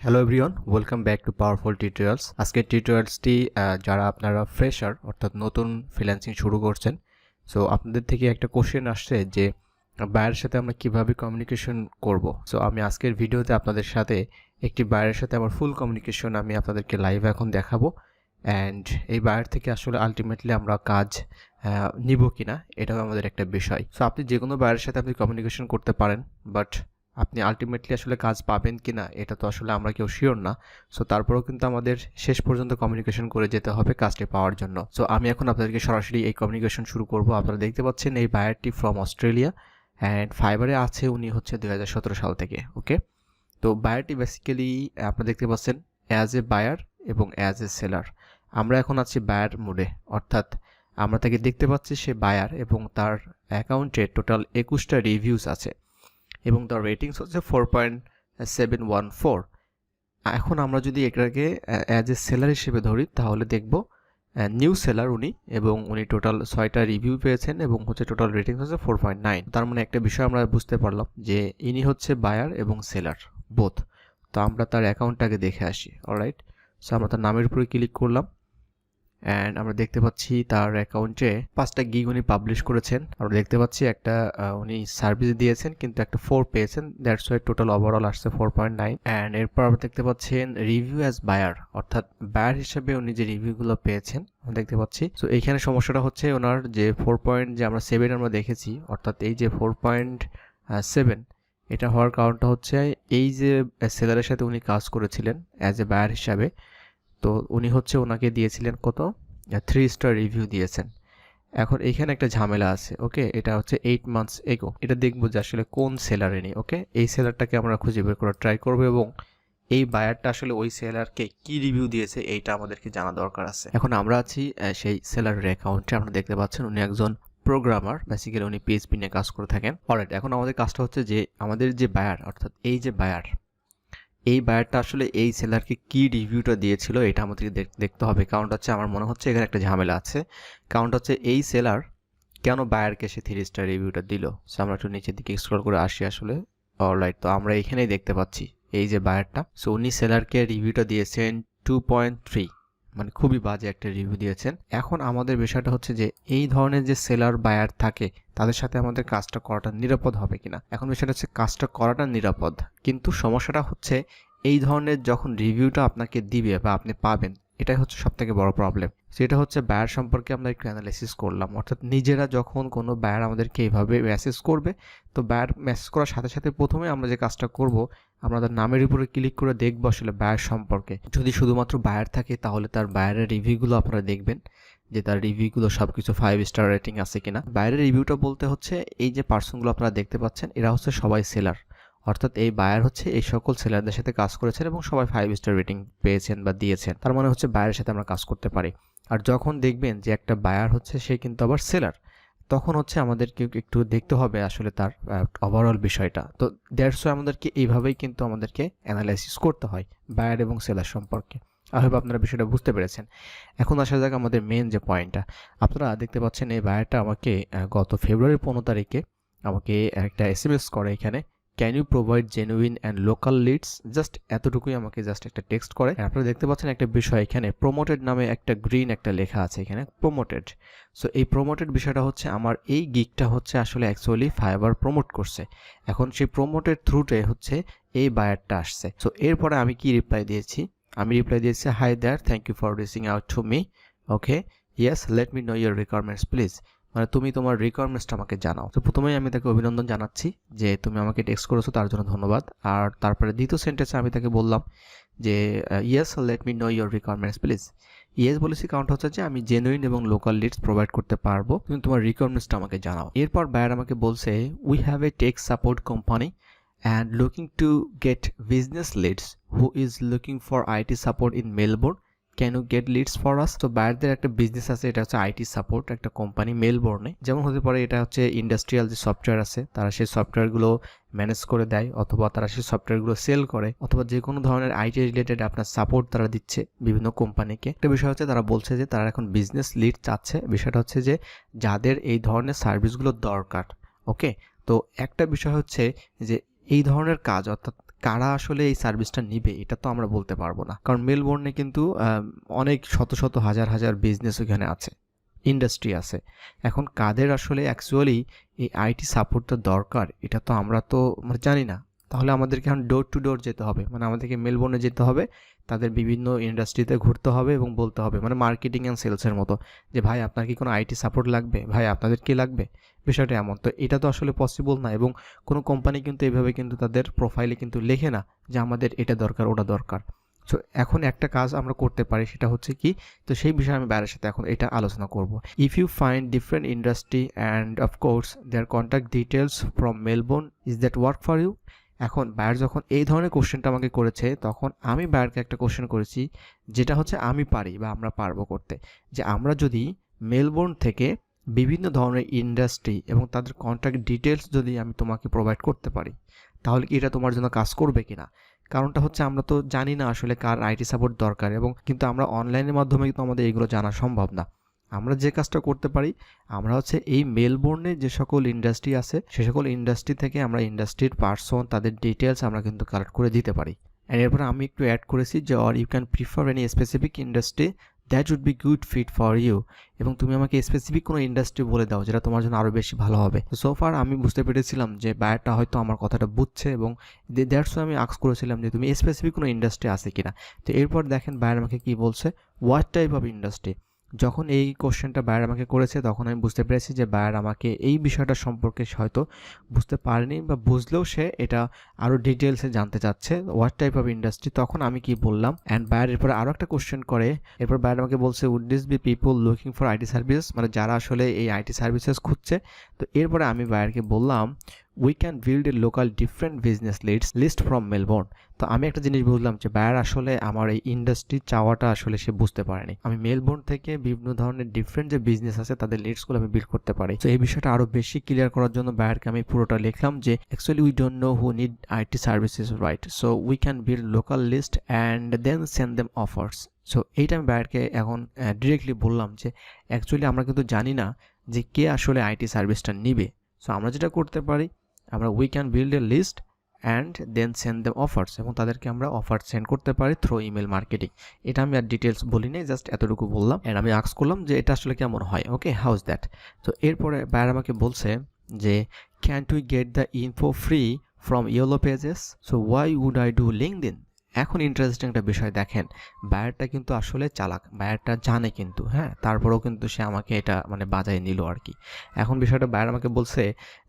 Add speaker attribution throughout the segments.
Speaker 1: Hello everyone, welcome back to powerful tutorials. আজকের টিউটোরিয়ালসটি যারা আপনারা ফ্রেশার অর্থাৎ নতুন ফ্রিল্যান্সিং শুরু করছেন, সো আপনাদের থেকে একটা কোশ্চেন আসছে যে বায়ারের সাথে আমরা কিভাবে কমিউনিকেশন করব। সো আমি আজকের ভিডিওতে আপনাদের সাথে একটি বায়ারের সাথে আমার ফুল কমিউনিকেশন আমি আপনাদেরকে লাইভ এখন দেখাবো। অ্যান্ড এই বায়ার থেকে আসলে আলটিমেটলি আমরা কাজ নিব কিনা এটাও আমাদের একটা বিষয়। সো আপনি যে কোনো বায়ারের সাথে আপনি কমিউনিকেশন করতে পারেন, বাট আপনি আলটিমেটলি আসলে কাজ পাবেন কিনা এটা তো আসলে আমরা কেউ শিওর না। সো তারপরেও কিন্তু আমাদের শেষ পর্যন্ত কমিউনিকেশন করে যেতে হবে কাজটি পাওয়ার জন্য। সো আমি এখন আপনাদেরকে সরাসরি এই কমিউনিকেশন শুরু করব। আপনারা দেখতে পাচ্ছেন এই বায়ারটি ফ্রম অস্ট্রেলিয়া অ্যান্ড ফাইবারে আছে, উনি হচ্ছে 2017 সাল থেকে। ওকে, তো বায়ারটি বেসিক্যালি আপনারা দেখতে পাচ্ছেন অ্যাজ এ বায়ার এবং অ্যাজ এ সেলার। আমরা এখন আছি বায়ার মোডে, অর্থাৎ আমরা তাকে দেখতে পাচ্ছি সে বায়ার এবং তার অ্যাকাউন্টে টোটাল 21টা রিভিউস আছে এবং তার রেটিংস হচ্ছে 4.714। এখন আমরা যদি এটাকে অ্যাজ এ সেলার হিসেবে ধরি তাহলে দেখব নিউ সেলার উনি, এবং উনি টোটাল 6টা রিভিউ পেয়েছেন এবং হচ্ছে টোটাল রেটিংস হচ্ছে 4.9। তার মানে একটা বিষয় আমরা বুঝতে পারলাম যে ইনি হচ্ছে বায়ার এবং সেলার বোথ। তো আমরা তার অ্যাকাউন্টটাকে দেখে আসি। অলরাইট, সো আমরা তার নামের উপরে ক্লিক করলাম অ্যান্ড আমরা দেখতে পাচ্ছি তার অ্যাকাউন্টে 5টা গিগ উনি পাবলিশ করেছেন। আমরা দেখতে পাচ্ছি একটা উনি সার্ভিস দিয়েছেন কিন্তু একটা 4 পেয়েছেন, দ্যাটস ওয়াই টোটাল ওভারঅল আসছে 4.9। অ্যান্ড এরপর আমরা দেখতে পাচ্ছেন রিভিউ অ্যাজ বায়ার, অর্থাৎ বায়ার হিসেবে উনি যে রিভিউগুলো পেয়েছেন দেখতে পাচ্ছি। তো এইখানে সমস্যাটা হচ্ছে ওনার যে 4.7 আমরা দেখেছি, অর্থাৎ এই যে 4.7 এটা হওয়ার কারণটা হচ্ছে এই যে সেলারের সাথে উনি কাজ করেছিলেন অ্যাজ এ বায়ার হিসাবে, তো উনি হচ্ছে ওনাকে দিয়েছিলেন কত 3 স্টার রিভিউ দিয়েছেন। এখন এইখানে একটা ঝামেলা আছে। ওকে, এটা হচ্ছে 8 মান্থস এগো। এটা দেখবো যে আসলে কোন সেলারে নেই। ওকে, এই সেলারটাকে আমরা খুঁজে বের করার ট্রাই করবো এবং এই বায়ারটা আসলে ওই সেলারকে কি রিভিউ দিয়েছে এইটা আমাদেরকে জানা দরকার আছে। এখন আমরা আছি সেই সেলারের অ্যাকাউন্টে। আমরা দেখতে পাচ্ছেন উনি একজন প্রোগ্রামার, বেসিক্যালি উনি পিএইচপি নিয়ে কাজ করে থাকেন। অলরাইট, এখন আমাদের কাজটা হচ্ছে যে আমাদের যে বায়ার, অর্থাৎ এই যে বায়ার, এই বায়ারটা আসলে এই সেলারকে কি রিভিউটা দিয়েছিল এটা আমাদেরকে দেখতে হবে। কারণটা হচ্ছে আমার মনে হচ্ছে এখানে একটা ঝামেলা আছে। কারণটা হচ্ছে এই সেলার কেন বায়ারকে সে 3 স্টার রিভিউটা দিল। সো আমরা একটু নিচের দিকে স্ক্রল করে আসি আসলে। অলরাইট, তো আমরা এখানেই দেখতে পাচ্ছি এই যে বায়ারটা, সো উনি সেলারকে রিভিউটা দিয়েছেন 2.3, মানে খুবই বাজে একটা রিভিউ দিয়েছেন। এখন আমাদের বিষয়টা হচ্ছে যে এই ধরনের যে সেলার বায়ার থাকে তাদের সাথে আমাদের কাজটা করাটা নিরাপদ হবে কিনা। এখন বিষয়টা হচ্ছে কাজটা করাটা নিরাপদ, কিন্তু সমস্যাটা হচ্ছে এই ধরনের যখন রিভিউটা আপনাকে দিবে বা আপনি পাবেন, এটাই হচ্ছে সবথেকে বড় প্রবলেম। সেটা হচ্ছে বায়ার সম্পর্কে আমরা একটু অ্যানালাইসিস করলাম, অর্থাৎ নিজেরা যখন কোনো বায়ার আমাদেরকে এইভাবে মেসেজ করবে, তো বায়ার মেসেজ করার সাথে সাথে প্রথমে আমরা যে কাজটা করব, আমরা তার নামের উপরে ক্লিক করে দেখবো আসলে বায়ার সম্পর্কে। যদি শুধুমাত্র বায়ার থাকে তাহলে তার বায়ারের রিভিউগুলো আপনারা দেখবেন যে তার রিভিউগুলো সব কিছু 5 স্টার রেটিং আছে কিনা। বাইরের রিভিউটা বলতে হচ্ছে এই যে পার্সনগুলো আপনারা দেখতে পাচ্ছেন এরা হচ্ছে সবাই সেলার, অর্থাৎ এই বায়ার হচ্ছে এই সকল সেলারদের সাথে কাজ করেছেন এবং সবাই 5 স্টার রেটিং পেয়েছেন বা দিয়েছেন। তার মানে হচ্ছে বায়ারের সাথে আমরা কাজ করতে পারি। আর যখন দেখবেন যে একটা বায়ার হচ্ছে সে কিন্তু আবার সেলার, তখন হচ্ছে আমাদেরকে একটু দেখতে হবে আসলে তার ওভারঅল বিষয়টা। তো দ্যাটস ওয়াই আমাদেরকে এইভাবেই কিন্তু আমাদেরকে অ্যানালাইসিস করতে হয় বায়ার এবং সেলার সম্পর্কে। আই হোপ আপনারা বিষয়টা বুঝতে পেরেছেন। এখন আসা যাক আমাদের মেন যে পয়েন্টটা। আপনারা দেখতে পাচ্ছেন এই বায়ারটা আমাকে গত ফেব্রুয়ারির 15 তারিখে আমাকে একটা এসএমএস করে, এখানে can you provide genuine and local leads, just এতটুকুই আমাকে জাস্ট একটা টেক্সট করে। আপনারা দেখতে পাচ্ছেন একটা বিষয় এখানে প্রমোটেড নামে একটা গ্রিন একটা লেখা আছে এখানে প্রমোটেড। সো এই প্রমোটেড বিষয়টা হচ্ছে আমার এই গিগটা হচ্ছে আসলে অ্যাকচুয়ালি ফাইবার প্রমোট করছে। এখন সেই প্রমোটেড থ্রুতে হচ্ছে এই বায়ারটা আসছে। সো এরপরে আমি কি রিপ্লাই দিয়েছি, আমি রিপ্লাই দিয়েছি hi there, thank you for reaching out to me. Okay, yes let me know your requirements please, মানে তুমি তোমার রিকোয়ারমেন্টসটা আমাকে জানাও। তো প্রথমেই আমি তাকে অভিনন্দন জানাচ্ছি যে তুমি আমাকে টেক্সট করেছো, তার জন্য ধন্যবাদ। আর তারপরে দ্বিতীয় সেন্টেন্সে আমি তাকে বললাম যে yes let me know your requirements please. Yes বলেছি কারণটা হচ্ছে যে আমি জেনুইন এবং লোকাল লিডস প্রোভাইড করতে পারবো, তুমি তোমার রিকোয়ারমেন্টসটা আমাকে জানাও। এরপর বায়ার আমাকে বলছে we have a take support company and looking to get business leads who is looking for IT support in Melbourne, can you get leads for us? তো বায়ারদের একটা বিজনেস আছে, এটা হচ্ছে আইটি সাপোর্ট একটা কোম্পানি মেলবোর্নে। যেমন হতে পারে এটা হচ্ছে ইন্ডাস্ট্রিয়াল যে সফটওয়্যার আছে তারা সেই সফটওয়্যারগুলো ম্যানেজ করে দেয়, অথবা তারা সেই সফটওয়্যারগুলো সেল করে, অথবা যে কোনো ধরনের আইটি রিলেটেড আপনার সাপোর্ট তারা দিচ্ছে বিভিন্ন কোম্পানিকে। একটা বিষয় হচ্ছে তারা বলছে যে তারা এখন বিজনেস লিড চাচ্ছে। বিষয়টা হচ্ছে যে যাদের এই ধরনের সার্ভিসগুলো দরকার। ওকে, তো একটা বিষয় হচ্ছে যে এই ধরনের কাজ, অর্থাৎ কারা আসলে এই সার্ভিসটা নিবে এটা তো আমরা বলতে পারবো না, কারণ মেলবোর্নে কিন্তু অনেক শত শত হাজার হাজার বিজনেস ওখানে আছে, ইন্ডাস্ট্রি আছে। এখন কাদের আসলে অ্যাকচুয়ালি এই আইটি সাপোর্টটা দরকার এটা তো আমরা তো মানে জানি না। তাহলে আমাদেরকে এখন ডোর টু ডোর যেতে হবে, মানে আমাদেরকে মেলবোর্নে যেতে হবে, তাদের বিভিন্ন ইন্ডাস্ট্রিতে ঘুরতে হবে এবং বলতে হবে, মানে মার্কেটিং অ্যান্ড সেলসের মতো, যে ভাই আপনার কি কোনো আইটি সাপোর্ট লাগবে, ভাই আপনাদের কি লাগবে, বিষয়টা এমন। তো এটা তো আসলে পসিবল না, এবং কোনো কোম্পানি কিন্তু এইভাবে কিন্তু তাদের প্রোফাইলে কিন্তু লেখে না যে আমাদের এটা দরকার ওটা দরকার। সো এখন একটা কাজ আমরা করতে পারি, সেটা হচ্ছে কি, তো সেই বিষয়ে আমি বাইরের সাথে এখন এটা আলোচনা করব। If you find different industry and of course their contact details from Melbourne, is that work for you? এখন বায়ার যখন এই ধরনের কোশ্চেনটা আমাকে করেছে, তখন আমি বায়ারকে একটা কোশ্চেন করেছি যেটা হচ্ছে আমি পারি বা আমরা পারবো করতে, যে আমরা যদি মেলবোর্ন থেকে বিভিন্ন ধরনের ইন্ডাস্ট্রি এবং তাদের কন্ট্যাক্ট ডিটেলস যদি আমি তোমাকে প্রোভাইড করতে পারি, তাহলে কি এটা তোমার জন্য কাজ করবে কিনা? কারণটা হচ্ছে আমরা তো জানি না আসলে কার আইটি সাপোর্ট দরকার, এবং কিন্তু আমরা অনলাইনের মাধ্যমে কিন্তু আমাদের এগুলো জানা সম্ভব না। আমরা যে কাজটা করতে পারি, আমরা হচ্ছে এই মেলবোর্নে যে সকল ইন্ডাস্ট্রি আছে সে সকল ইন্ডাস্ট্রি থেকে আমরা ইন্ডাস্ট্রির পার্সন তাদের ডিটেলস আমরা কিন্তু কালেক্ট করে দিতে পারি। অ্যান্ড এরপরে আমি একটু অ্যাড করেছি যে or you can prefer any specific industry that would be good fit for you, এবং তুমি আমাকে স্পেসিফিক কোনো ইন্ডাস্ট্রি বলে দাও যেটা তোমার জন্য আরও বেশি ভালো হবে। সো ফার আমি বুঝতে পেরেছিলাম যে বায়ারটা হয়তো আমার কথাটা বুঝছে, এবং দ্যাটস আমি আস্ক করেছিলাম যে তুমি স্পেসিফিক কোনো ইন্ডাস্ট্রি আছে কিনা। তো এরপর দেখেন বায়ার আমাকে কি বলছে, হোয়াট টাইপ অফ ইন্ডাস্ট্রি। যখন এই কোশ্চেনটা বায়ার আমাকে করেছে, তখন আমি বুঝতে পেরেছি যে বায়ার আমাকে এই বিষয়টা সম্পর্কে হয়তো বুঝতে পারেনি, বা বুঝলেও সে এটা আরও ডিটেলসে জানতে চাচ্ছে, হোয়াট টাইপ অফ ইন্ডাস্ট্রি। তখন আমি কি বললাম, অ্যান্ড বায়ার এরপরে আরও একটা কোশ্চেন করে, এরপর বায়ার আমাকে বলছে would this be people looking for IT service, মানে যারা আসলে এই আইটি সার্ভিসেস খুঁজছে। তো এরপরে আমি বায়ারকে বললাম we can build a local different business list from Melbourne. তো আমি একটা জিনিস বুঝলাম যে বায়ার আসলে আমার এই ইন্ডাস্ট্রি চাওয়াটা আসলে সে বুঝতে পারেনি। আমি মেলবোর্ন থেকে বিভিন্ন ধরনের ডিফারেন্ট যে বিজনেস আছে তাদের লিস্টগুলো আমি বিল্ড করতে পারি। তো এই বিষয়টা আরও বেশি ক্লিয়ার করার জন্য বায়ারকে আমি পুরোটা লিখলাম যে actually we don't know who need IT services right, so we can build local list and then send them offers. So এইটা আমি বায়ারকে এখন ডিরেক্টলি বললাম যে অ্যাকচুয়ালি আমরা কিন্তু জানি না যে কে আসলে আইটি সার্ভিসটা নিবে। সো আমরা যেটা করতে পারি, আমরা we can build a list and then send them offers, এবং তাদেরকে আমরা অফার সেন্ড করতে পারি থ্রু ইমেল মার্কেটিং। এটা আমি আর ডিটেলস বলি নাই, জাস্ট এতটুকু বললাম। অ্যান্ড আমি আস্ক করলাম যে এটা আসলে কেমন হয়, ওকে হাউজ দ্যাট। তো এরপরে বায়ার আমাকে বলছে যে can't we get the info free from yellow pages, so why would I do LinkedIn. এখন ইন্টারেস্টিং একটা বিষয় দেখেন, বায়ারটা কিন্তু আসলে চালাক, বায়ারটা জানে কিন্তু, হ্যাঁ, তারপরেও কিন্তু সে আমাকে এটা মানে বাজায় নিল আর কি। এখন বিষয়টা বায়ার আমাকে বলছে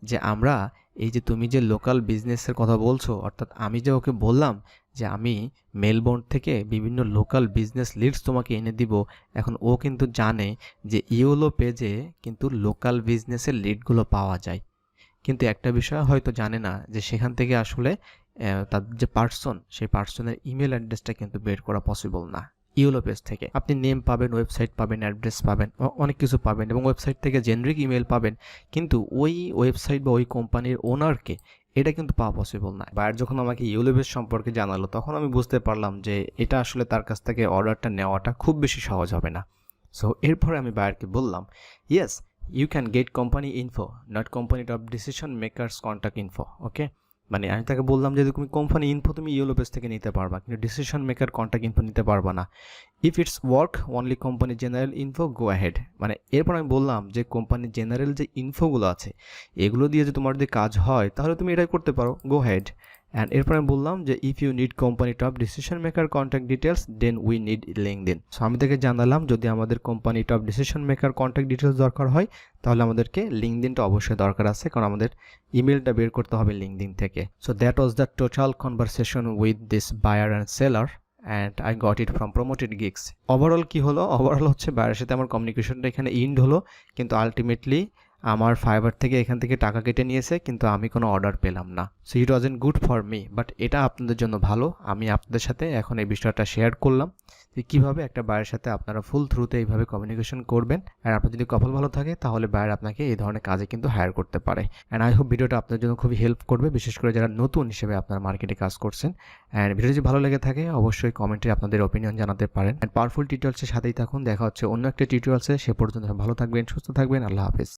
Speaker 1: যে আমরা এই যে তুমি যে লোকাল বিজনেসের কথা বলছো, অর্থাৎ আমি যে ওকে বললাম যে আমি মেলবোর্ন থেকে বিভিন্ন লোকাল বিজনেস লিডস তোমাকে এনে দিব, এখন ও কিন্তু জানে যে ইয়েলো পেজে কিন্তু লোকাল বিজনেসের লিডগুলো পাওয়া যায়, কিন্তু একটা বিষয় হয়তো জানে না যে সেখান থেকে আসলে তার যে পার্সন, সেই পার্সনের ইমেল অ্যাড্রেসটা কিন্তু বের করা পসিবল না। ইয়েলো পেজ থেকে আপনি নেম পাবেন, ওয়েবসাইট পাবেন, অ্যাড্রেস পাবেন, অনেক কিছু পাবেন, এবং ওয়েবসাইট থেকে জেনারিক ইমেল পাবেন, কিন্তু ওই ওয়েবসাইট বা ওই কোম্পানির ওনারকে এটা কিন্তু পাওয়া পসিবল না। বায়ার যখন আমাকে ইয়েলো পেজ সম্পর্কে জানালো, তখন আমি বুঝতে পারলাম যে এটা আসলে তার কাছ থেকে অর্ডারটা নেওয়াটা খুব বেশি সহজ হবে না। সো এরপরে আমি বায়ারকে বললাম yes you can get company info, not company top decision makers contact info, okay. মানে আমি তাকে বললাম যে তুমি কোম্পানি ইনফো তুমি ইয়েলো পেজ থেকে নিতে পারবা, কিন্তু ডিসিশন মেকার কন্ট্যাক্ট ইনফো নিতে পারবা না। If it's work only company general info go ahead. মানে এরপর আমি বললাম যে কোম্পানি জেনারেল যে ইনফোগুলো আছে এগুলো দিয়ে যে তোমার যদি কাজ হয় তাহলে তুমি এটাই করতে পারো, গো অ্যাহেড। অ্যান্ড এরপর আমি বললাম যে if you need company top decision maker contact details then we need LinkedIn. So আমি তাকে জানালাম যদি আমাদের company top decision maker contact details দরকার হয় তাহলে আমাদেরকে লিঙ্কডইনটা অবশ্যই দরকার আছে, কারণ আমাদের ইমেলটা বের করতে হবে লিঙ্কডইন থেকে। So that was the total conversation with this buyer and seller and I got it from promoted gigs. Overall কী হলো, ওভারঅল হচ্ছে বায়ারের সাথে আমার কমিউনিকেশনটা এখানে ইন্ড হলো, কিন্তু আলটিমেটলি আমার ফাইবার থেকে এখান থেকে টাকা কেটে নিয়েছে, কিন্তু আমি কোনো অর্ডার পেলাম না। So it wasn't good for me, but এটা আপনাদের জন্য ভালো। আমি আপনাদের সাথে এখন এই বিষয়টা শেয়ার করলাম যে কীভাবে একটা বায়ের সাথে আপনারা ফুল থ্রুতে এইভাবে কমিউনিকেশন করবেন। আর আপনার যদি কপাল ভালো থাকে তাহলে বায়ার আপনাকে এই ধরনের কাজে কিন্তু হায়ার করতে পারে। অ্যান্ড আই হোপ ভিডিওটা আপনার জন্য খুবই হেল্প করবে, বিশেষ করে যারা নতুন হিসেবে আপনার মার্কেটে কাজ করছেন। অ্যান্ড ভিডিও যদি ভালো লেগে থাকে অবশ্যই কমেন্টে আপনাদের অপিনিয়ন জানাতে পারেন। অ্যান্ড পাওয়ারফুল টিউটোরিয়ালসের সাথেই থাকুন, দেখা হচ্ছে অন্য একটা টিউটোরিয়ালসে। সে পর্যন্ত ভালো থাকবেন, সুস্থ থাকবেন, আল্লাহ হাফেজ।